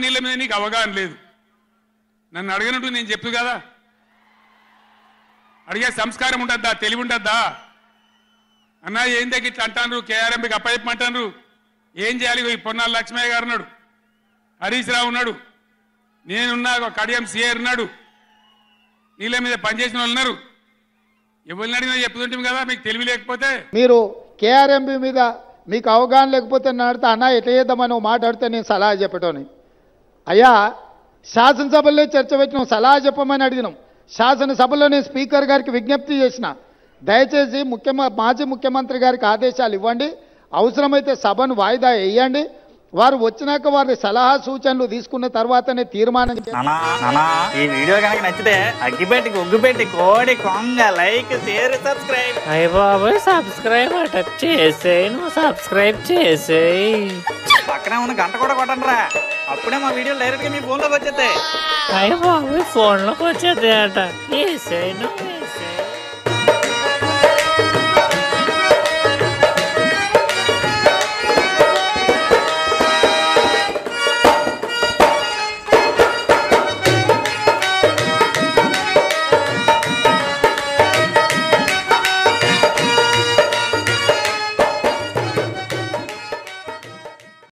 నీళ్ళ మీద నీకు అవగాహన లేదు. నన్ను అడగనట్టు నేను చెప్పు కదా, అడిగే సంస్కారం ఉంటుందా, తెలివి ఉంటుందా? అన్న ఏం దగ్గర ఇట్లా అంటాను, కేఆర్ఎంపీకి అప్పచెప్పమంటాను. ఏం చేయాలి? పొన్నాల లక్ష్మయ్య గారు ఉన్నాడు, హరీష్ రావు ఉన్నాడు, నేనున్నా, కడియం సిఆర్ ఉన్నాడు, నీళ్ళ మీద పనిచేసిన వాళ్ళు ఉన్నారు. ఎవరిని అడిగినా చెప్తుంటాం కదా. మీకు తెలివి లేకపోతే మీరు కేఆర్ఎంపీ మీద మీకు అవగాహన లేకపోతే నడితే అన్న ఎట్లా చేద్దామని మాట్లాడితే నేను సలహా చెప్పటోని. అయ్యా శాసనసభలో చర్చ పెట్టినాం, సలహా చెప్పమని అడిగినాం. శాసనసభలో నేను స్పీకర్ గారికి విజ్ఞప్తి చేసిన, దయచేసి మాజీ ముఖ్యమంత్రి గారికి ఆదేశాలు ఇవ్వండి, అవసరమైతే సభను వాయిదా వేయండి, వారు వచ్చినాక వారి సలహా సూచనలు తీసుకున్న తర్వాతనే తీర్మానం. ఈ వీడియో కనుక నచ్చితే అగ్గిపెట్టి ఒగ్గుపెట్టి కోడి కొంగ లైక్ షేర్ సబ్స్క్రైబ్. అయ్య బాబాయ్ సబ్స్క్రైబ్ అట చేసేయి, నువ్వు సబ్స్క్రైబ్ చేసేయి. పక్కనే ఉన్న గంట కూడా కొట్టండి రా, అప్పుడే మా వీడియో డైరెక్ట్ గా మీ ఫోన్ లోకి వచ్చేస్తాయి. అయ్య బాబాయ్ ఫోన్ లోకి వచ్చేది అట చేసేయి నువ్వు.